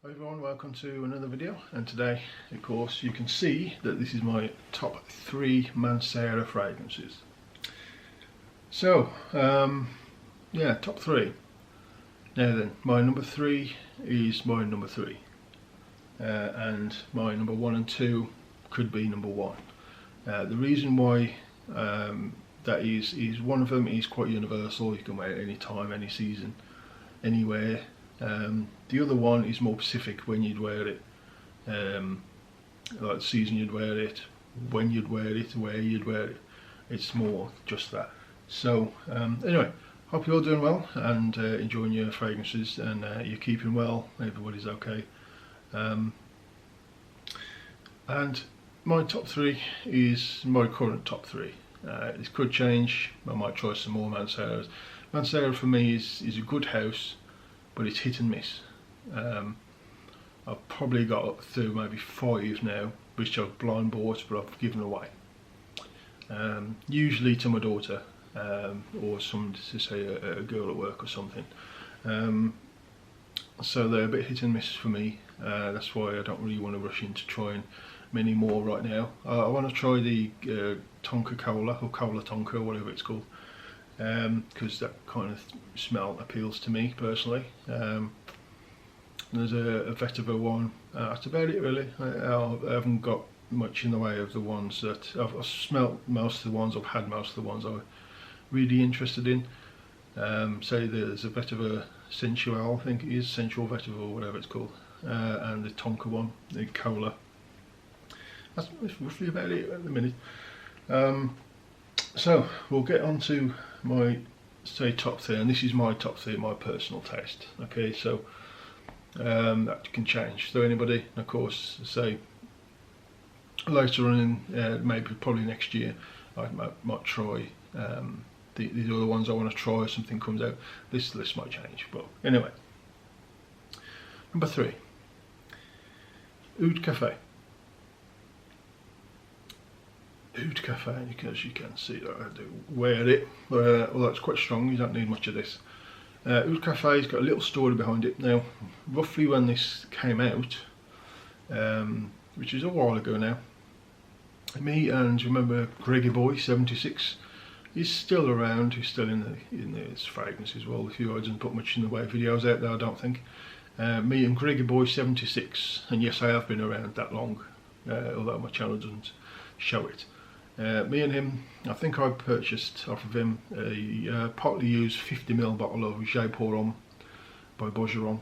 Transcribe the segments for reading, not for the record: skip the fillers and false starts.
Hi everyone, welcome to another video, and today of course you can see that this is my top 3 Mancera fragrances. So yeah, top 3. Now then, my number 3 is my number 3 and my number 1 and 2 could be number 1. The reason why that is one of them is quite universal. You can wear it any time, any season, anywhere. The other one is more specific when you'd wear it, like the season you'd wear it, when you'd wear it, where you'd wear it. It's more just that. So anyway, hope you're all doing well and enjoying your fragrances, and you're keeping well, everybody's okay. And my top 3 is my current top 3. This could change. I might try some more Manceras. Mancera for me is a good house, but it's hit and miss. I've probably got up through maybe 5 now, which I've blind bought, but I've given away. Usually to my daughter, or some, to say a girl at work or something. So they're a bit hit and miss for me. That's why I don't really want to rush into trying many more right now. I want to try the Tonka Cola, or Cola Tonka, or whatever it's called. Because that kind of smell appeals to me personally. There's a vetiver one. That's about it really. I haven't got much in the way of the ones that I've smelt. Most of the ones I've had, most of the ones I'm really interested in. Say there's a vetiver sensual, I think it is sensual vetiver or whatever it's called, and the Tonka one, the Cola. That's roughly about it at the minute. So we'll get on to my top 3, and this is my top 3, my personal taste. Okay, so that can change. So anybody, of course, say later on in maybe probably next year, I might try the other ones I want to try. If something comes out, this list might change. But anyway, number 3, Oud Cafe. Oud Cafe, as you can see that I do wear it, although it's quite strong, you don't need much of this. Oud Cafe's got a little story behind it. Now, roughly when this came out, which is a while ago now, me and, remember Greggy Boy 76, he's still around, he's still in his fragrance as well. If you hasn't put much in the way of videos out there, I don't think. Me and Greggy Boy 76, and yes, I have been around that long, although my channel doesn't show it. Me and him, I think I purchased off of him a partly used 50ml bottle of J Pour Homme by Bergeron,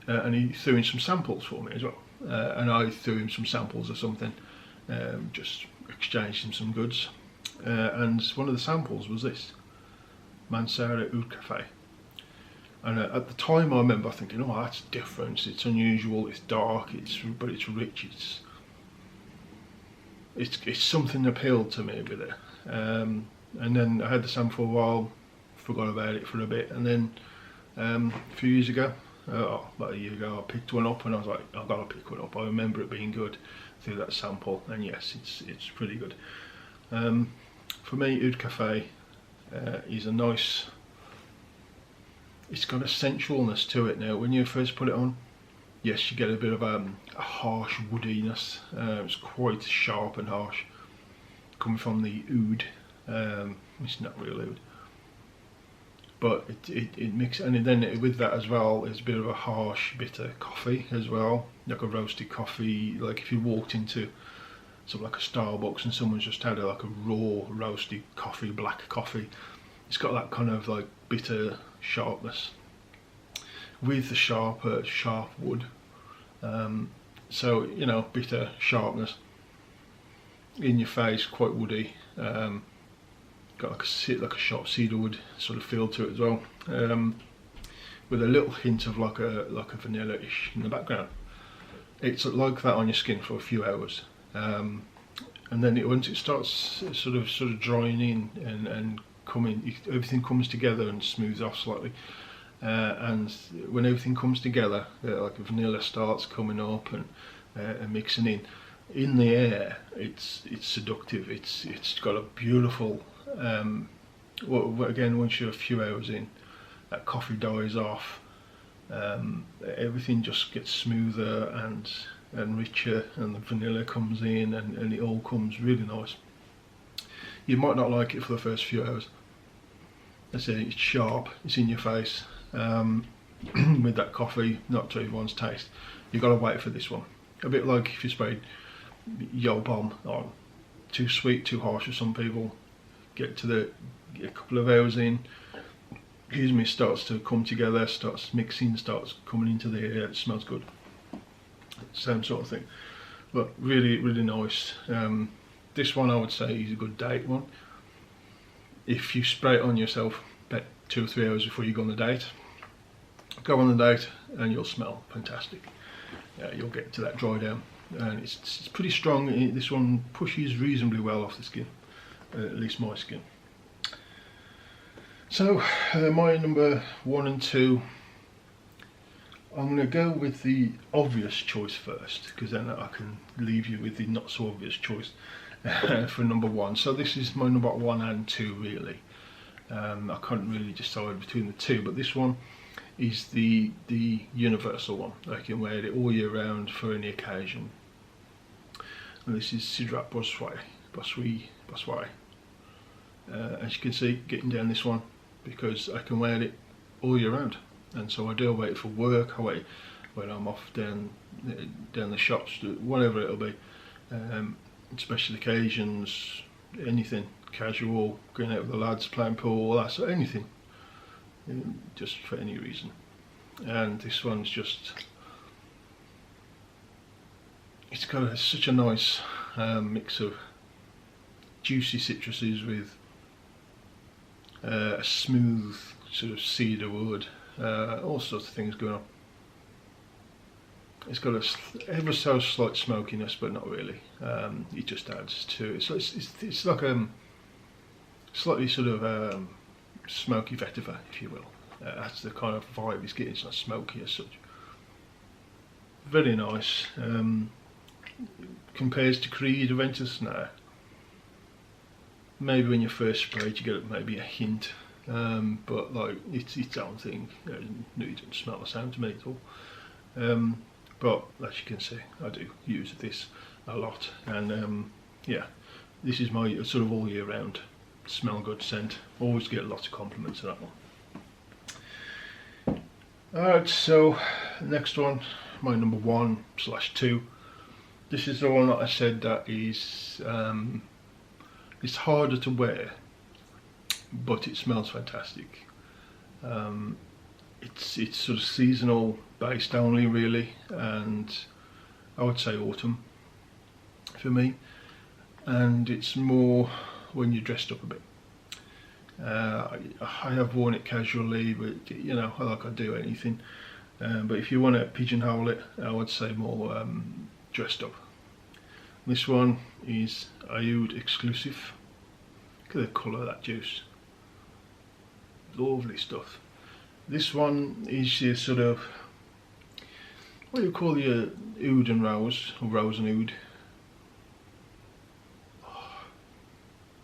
and he threw in some samples for me as well, and I threw him some samples of something, just exchanged him some goods, and one of the samples was this Mancera Oud Cafe. And at the time I remember thinking, oh, that's different, it's unusual, it's dark, but it's rich, it's something that appealed to me with it. And then I had the sample for a while, forgot about it for a bit, and then a few years ago, about a year ago, I picked one up, and I was like, I've got to pick one up. I remember it being good through that sample, and yes, it's pretty good. For me, Oud Cafe is a nice, it's got a sensualness to it. Now, when you first put it on, yes, you get a bit of a harsh woodiness. It's quite sharp and harsh, coming from the oud. It's not real oud, but it mixes, and then with that as well, there's a bit of a harsh, bitter coffee as well, like a roasted coffee. Like if you walked into something like a Starbucks and someone's just had like a raw roasted coffee, black coffee, it's got that kind of like bitter sharpness with the sharp wood. So, you know, bitter sharpness in your face, quite woody. Got like a sharp cedarwood sort of feel to it as well, with a little hint of like a vanilla-ish in the background. It's like that on your skin for a few hours, and then once it starts sort of drying in and coming, everything comes together and smooths off slightly. And when everything comes together, like vanilla starts coming up and mixing in the air, it's seductive. It's got a beautiful. Well, again, once you're a few hours in, that coffee dies off, Everything just gets smoother and richer, and the vanilla comes in, and it all comes really nice. You might not like it for the first few hours. I say it's sharp, it's in your face. With that coffee, not to everyone's taste. You've got to wait for this one. A bit like if you sprayed Yo Bomb on. Too sweet, too harsh for some people. Get a couple of hours in, excuse me, starts to come together, starts mixing, starts coming into the air, it smells good. Same sort of thing. But really, really nice. This one I would say is a good date one. If you spray it on yourself about 2 or 3 hours before you go on the date, go on the date and you'll smell fantastic. You'll get to that dry down, and it's pretty strong. This one pushes reasonably well off the skin, at least my skin. So my number 1 and 2, I'm going to go with the obvious choice first, because then I can leave you with the not so obvious choice for number 1. So this is my number 1 and 2 really. I can't really decide between the two, but this one is the universal one. I can wear it all year round for any occasion. And this is Sidrat Boswai. As you can see, getting down this one, because I can wear it all year round. And so I do wear it for work, I wear it when I'm off down the shops, whatever it'll be. Special occasions, anything, casual, going out with the lads, playing pool, all that sort of anything. Just for any reason. And this one's just, it's got such a nice mix of juicy citruses with a smooth sort of cedar wood, all sorts of things going on. It's got a ever so slight smokiness, but not really. It just adds to it. So it's like slightly sort of smoky vetiver, if you will. That's the kind of vibe it's getting. It's not smoky as such. Very nice. Compares to Creed Aventus now. Maybe when you first spray it, you get maybe a hint, but like it's its own thing. It doesn't smell the same to me at all. But as you can see, I do use this a lot, and yeah, this is my sort of all year round smell good scent. Always get lots of compliments on that one. Alright, so next one, my number 1/2. This is the one that I said that is it's harder to wear, but it smells fantastic. It's sort of seasonal based only really, and I would say autumn for me, and it's more when you're dressed up a bit. I have worn it casually, but you know, like I do anything. But if you want to pigeonhole it, I would say more dressed up. This one is Oud exclusive. Look at the colour of that juice. Lovely stuff. This one is your sort of, what do you call your oud and rose, or rose and oud?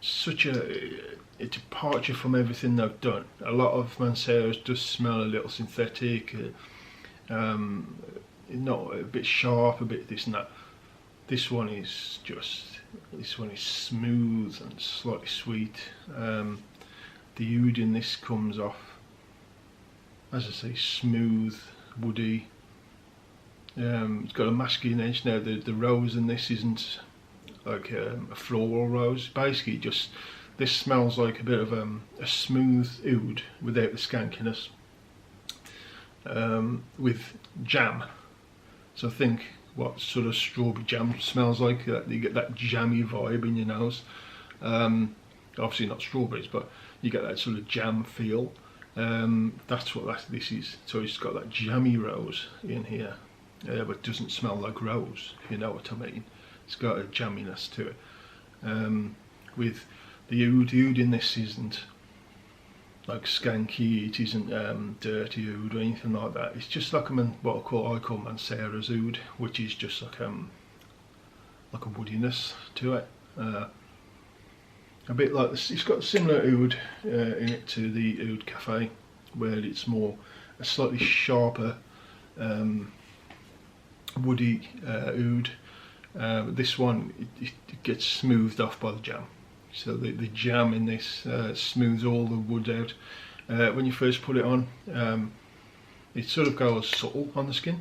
Such a departure from everything they've done. A lot of Manceras just smell a little synthetic, not a bit sharp, a bit this and that. This one is smooth and slightly sweet. The oud in this comes off, as I say, smooth, woody. It's got a masculine edge. Now the rose in this isn't like a floral rose. Basically, just this smells like a bit of a smooth oud without the skankiness, with jam. So think what sort of strawberry jam smells like. You get that jammy vibe in your nose. Obviously not strawberries, but you get that sort of jam feel. That's what this is. So it's got that jammy rose in here, but doesn't smell like rose, if you know what I mean. It's got a jamminess to it. With the oud in this isn't like skanky, it isn't dirty oud or anything like that. It's just like what I call Mancera's oud, which is just like a woodiness to it. A bit like this. It's got similar oud in it to the Oud Cafe, where it's more a slightly sharper woody oud. This one, it gets smoothed off by the jam. So the jam in this smooths all the wood out. When you first put it on, it sort of goes subtle on the skin.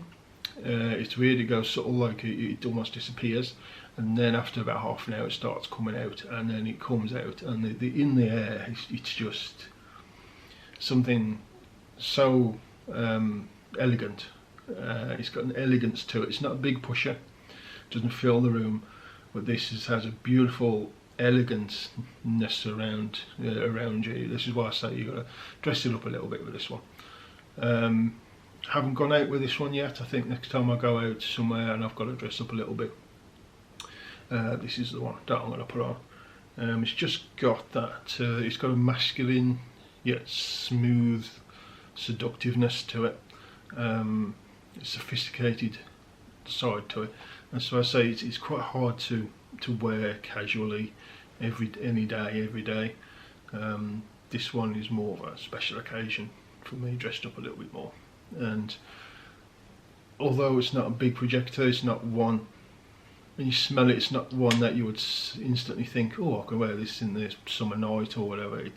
It's weird, it goes subtle, like it almost disappears, and then after about half an hour it starts coming out, and then it comes out, and in the air it's just something so elegant. It's got an elegance to it. It's not a big pusher, doesn't fill the room, but this has a beautiful elegance around you. This is why I say you got to dress it up a little bit with this one. Haven't gone out with this one yet. I think next time I go out somewhere and I've got to dress up a little bit, this is the one that I'm going to put on. It's just got that, it's got a masculine yet smooth seductiveness to it, sophisticated side to it, and so I say it's quite hard to wear casually any day, every day. This one is more of a special occasion for me, dressed up a little bit more. And although it's not a big projector, it's not one, when you smell it, it's not one that you would instantly think, oh, I can wear this in the summer night or whatever. It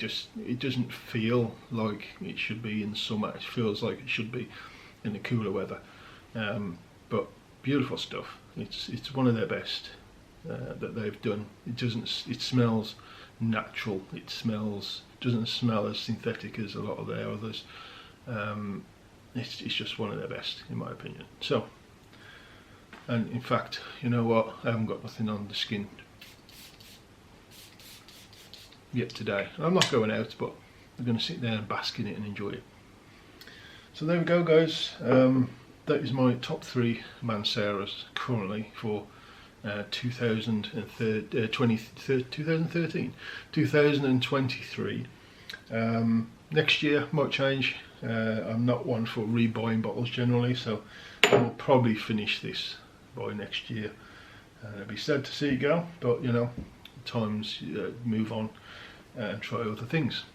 doesn't feel like it should be in summer. It feels like it should be in the cooler weather. But beautiful stuff. It's one of their best that they've done. It smells natural. It doesn't smell as synthetic as a lot of their others. It's just one of their best, in my opinion. So, and in fact, you know what? I haven't got nothing on the skin yet today. I'm not going out, but I'm going to sit there and bask in it and enjoy it. So there we go, guys. That is my top 3 Manceras currently for 2023. Next year might change. I'm not one for rebuying bottles generally, so I will probably finish this by next year. It'd be sad to see it go, but you know, times move on and try other things.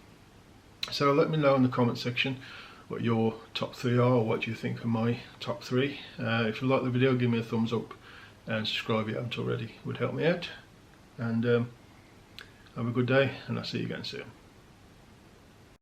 So let me know in the comment section what your top 3 are, or what you think of my top 3. If you like the video, give me a thumbs up and subscribe if you haven't already, it would help me out. And have a good day, and I'll see you again soon.